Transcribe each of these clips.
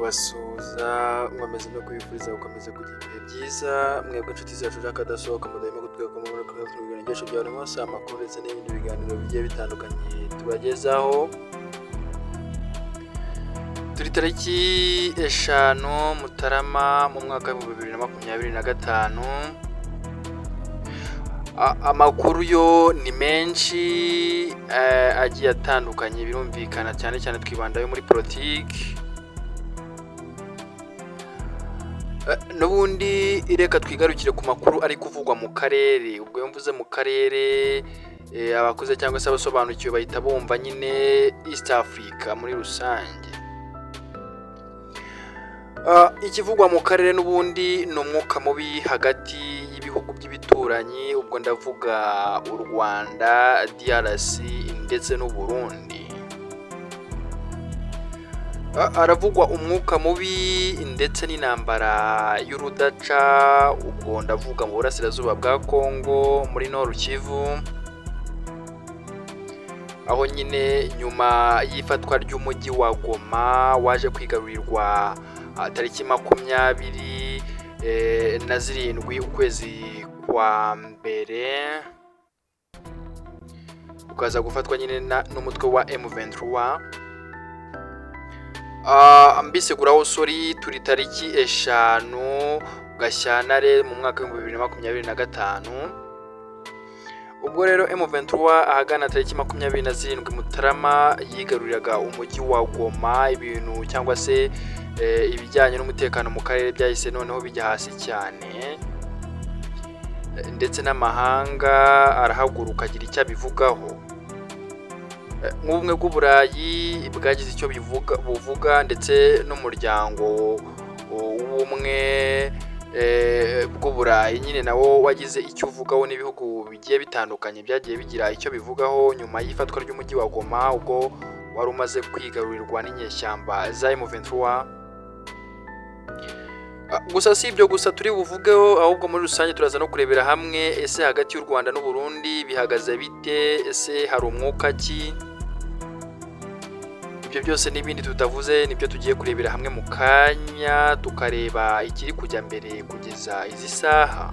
kubasuhuza nkomeza no kubifuriza gukomeza kugira ibihe byiza mwebwe inshuti zacu z'akadasohoka mudahema gutwika mu biganiro bya buri munsi amakuru ndetse n'ibindi biganiro bigiye bitandukanye tubagezaho. Turi tariki 5 Mutarama mu mwaka wa 2025. Amakuru yo ni menshi agiye atandukanye, birumvikana cyane cyane twibandayo muri politiki. N'ubundi reka twigarukire ku makuru ari kuvugwa mu karere. Ubwo iyo mvuze mu karere abakuze cyangwa se abasobanukiwe bahita bumva nyine East Africa muri rusange. Ikivugwa mu karere n'ubundi ni umwuka mubi hagati y'ibihugu by'ibituranyi, ubwo ndavuga u Rwanda, DRC ndetse n'u Burundi. Aravugwa umwuka mubi ndetse n'intambara y'urudaca, ubwo ndavuga mu burasirazuba bwa Kongo muri Nord Kivu, aho nyine nyuma y'ifatwa ry'umujyi wa Goma waje kwigarurirwa tariki 27 ukwezi kwa mbere, ukaza gufatwa nyine n'umutwe wa M23. Mbiseguraho sori, turi tariki 5 Gashyantare mu mwaka wa 2025. Ubwo rero M23 ahagana tariki 27 Mutarama yigaruriraga umujyi wa Goma, ibintu cyangwa se ibijyanye n'umutekano mu karere byahise noneho bijya hasi cyane, ndetse n'amahanga arahaguruka agira icyo abivugaho. Nk'ubumwe bw'Uburayi bwagize icyo buvuga, ndetse n'umuryango w'ubumwe bw'Uburayi nyine nawo wagize icyo uvugaho, n'ibihugu bigiye bitandukanye byagiye bigira icyo bivugaho nyuma y'ifatwa ry'umujyi wa Goma, ubwo wari umaze kwigarurirwa n'inyeshyamba za M23. Gusa si ibyo gusa turi buvugeho, ahubwo muri rusange turaza no kurebera hamwe ese hagati y'u Rwanda n'u Burundi bihagaze bite, ese hari umwuka ki. Ibyo byose n'ibindi tutavuze nibyo tugiye kurebera hamwe mu kanya, tukareba ikiri kujya mbere kugeza izi saha.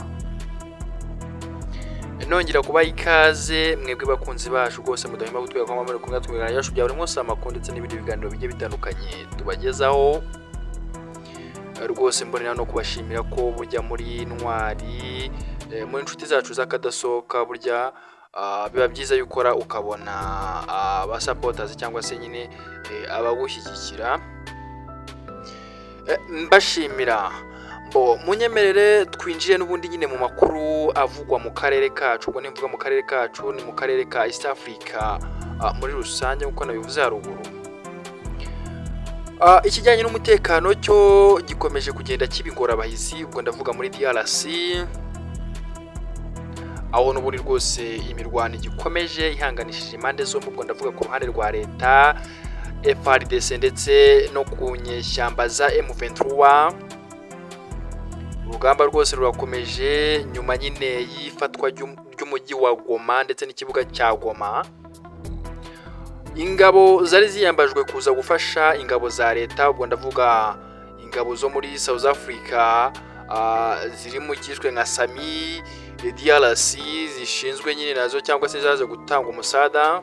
Nongera kubaha ikaze mwebwe bakunzi bacu rwose mudahema gutwika kwa muri kumwe tubiganira yacu bya buri munsi amakuru ndetse n'ibindi biganiro bigiye bitandukanye tubagezaho. Rwose mbonera no kubashimira ko burya muri ntwari muri inshuti zacu z'akadasohoka, burya biba byiza yukora ukabona aba supporters cyangwa se nyine abagushyigikira. Mbashimira munyemerere twinjiye n'ubundi nyine mu makuru avugwa mu karere kacu. Ubwo nimvuga mu karere kacu ni mu karere ka East Africa muri rusange nk'uko nabivuze haruguru. Ikijyanye n'umutekano cyo gikomeje kugenda kibingora abahizi, ubwo ndavuga muri DRC, aho n'ubundi rwose imirwano igikomeje ihanganishije impande zombi, ubwo ndavuga ku ruhande rwa leta FARDC ndetse no ku nyeshyamba za M23. Urugamba rwose rurakomeje nyuma nyine y'ifatwa ry'umujyi wa Goma ndetse n'ikibuga cya Goma. Ingabo zari ziyambajwe kuza gufasha ingabo za leta, ubwo ndavuga ingabo zo muri South Africa ziri mu cyishwe nka SAMI DRC, zishinzwe nyine nazo cyangwa se zaje gutanga umusada.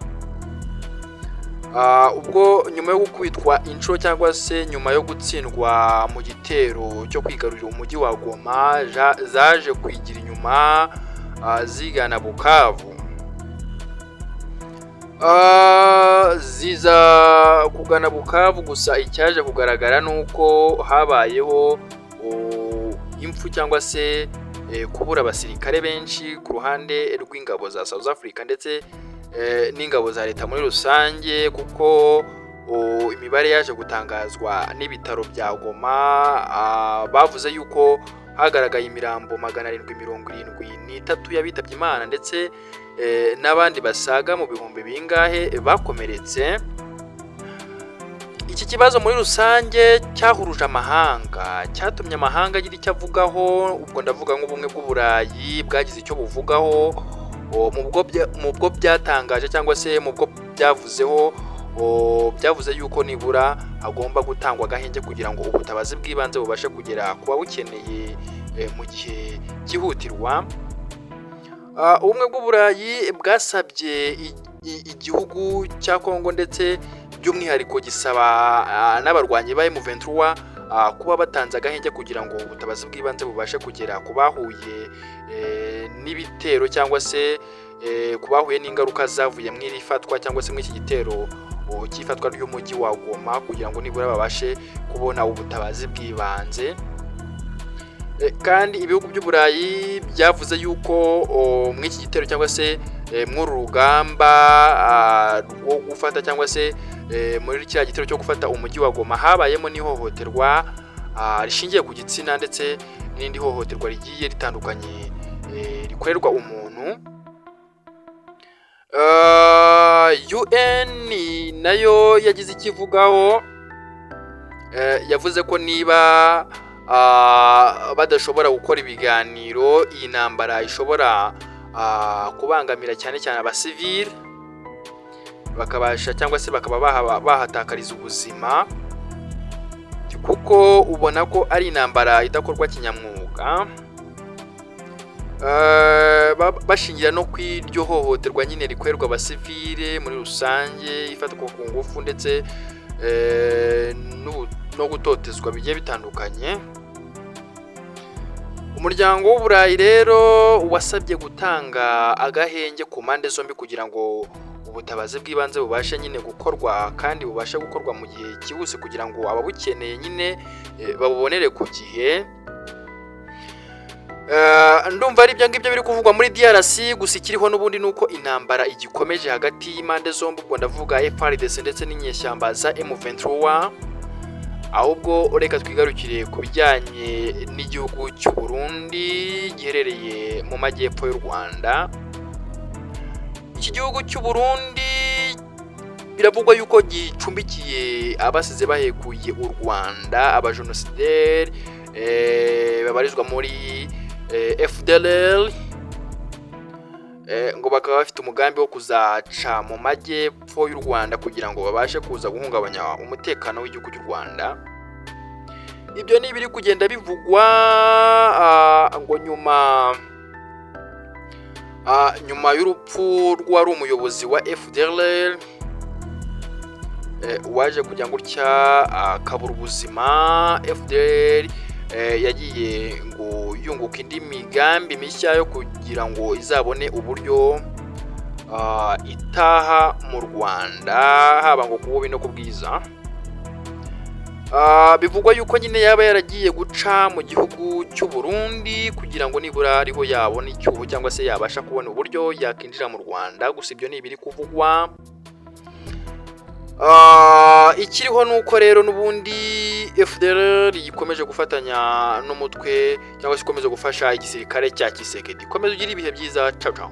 Ubwo nyuma yo gukubitwa inshuro cyangwa se nyuma yo gutsindwa mu gitero cyo kwigarurira umujyi wa Goma, zaje kwigira inyuma zigana Bukavu. Ziza kugana Bukavu, gusa icyaje kugaragara nuko habayeho impfu cyangwa se kubura abasirikare benshi ku ruhande rw'ingabo za South Africa ndetse n'ingabo za leta muri rusange, kuko imibare yaje gutangazwa n'ibitaro bya Goma. Bavuze yuko hagaragaye imirambo 773 y'abitabye Imana, ndetse n'abandi basaga mu bihumbi bingahe bakomeretse. Iki kibazo muri rusange cyahuruje amahanga, cyatumye amahanga agira icyo avugaho. Ubwo ndavuga nk'ubumwe bw'Uburayi bwagize icyo buvugaho mu bwo byatangaje cyangwa se mu bwo byavuzeho byavuze yuko nibura hagomba gutangwa agahenge kugira ngo ubutabazi bw'ibanze bubashe kugera ku babukeneye mu gihe cyihutirwa. Ubumwe bw'Uburayi bwasabye igihugu cya Kongo ndetse by'umwihariko gisaba n'abarwanyi ba M23 kuba batanze agahenge kugira ngo ubutabazi bw'ibanze bubashe kugera ku bahuye n'ibitero cyangwa se ku bahuye n'ingaruka zavuye mu iri fatwa cyangwa se mu iki gitero cy'ifatwa ry'umujyi wa Goma, kugira ngo nibura babashe kubona ubutabazi bw'ibanze. Kandi ibihugu by'Uburayi byavuze yuko mu iki gitero cyangwa se muri rugamba rwo gufata cyangwa se muri kiriya gitero cyo gufata umujyi wa Goma habayemo n'ihohoterwa rishingiye ku gitsina ndetse n'indi hohoterwa rigiye ritandukanye rikorerwa umuntu. UN nayo yagize ikivugaho, yavuze ko niba badashobora gukora ibiganiro, iyi ntambara ishobora kubangamira cyane cyane abasivile, bakabasha cyangwa se bakaba bahatakariza ubuzima, kuko ubona ko ari intambara idakorwa kinyamwuga. Bashingira no kw'iryo hohoterwa nyine rikorerwa abasivile muri rusange, ifatwa ku ngufu ndetse no gutotezwa bigiye bitandukanye. Umuryango w'Uburayi rero wasabye gutanga agahenge ku mpande zombi kugira ngo ubutabazi bw'ibanze bubashe nyine gukorwa kandi bubashe gukorwa mu gihe cyihuse kugira ngo ababukeneye nyine babubonere ku gihe. Ndumva ari ibyo ngibyo biri kuvugwa muri DRC, gusa ikiriho n'ubundi nuko intambara igikomeje hagati y'impande zombi, ubwo ndavuga FARDC ndetse n'inyeshyamba za M23. Ahubwo reka twigarukire ku bijyanye n'igihugu cy'u Burundi giherereye mu majyepfo y'u Rwanda. Iki gihugu cy'u Burundi biravugwa yuko gicumbikiye abasize bahekuye u Rwanda, abajenosideri babarizwa muri FDLR, ngo bakaba bafite umugambi wo kuzaca mu majyepfo y'u Rwanda kugira ngo babashe kuza guhungabanya umutekano w'igihugu cy'u Rwanda. Ibyo ni ibiri kugenda bivugwa ngo nyuma y'urupfu rwari umuyobozi wa FDLR waje kujya gutya akabura ubuzima. FDLR yagiye ngo yunguka indi migambi mishya yo kugira ngo izabone uburyo itaha mu Rwanda, haba ngo ku bubi no ku bwiza. Bivugwa yuko nyine yaba yaragiye guca mu gihugu cy'u Burundi kugira ngo nibura ariho yabona icyuho cyangwa se yabasha kubona uburyo yakinjira mu Rwanda, gusa ibyo ni ibiri kuvugwa. Ikiriho nuko rero n'ubundi FDLR ikomeje gufatanya n'umutwe cyangwa se ikomeje gufasha igisirikare cya Tshisekedi. Komeza ugira ibihe byiza, ciao ciao.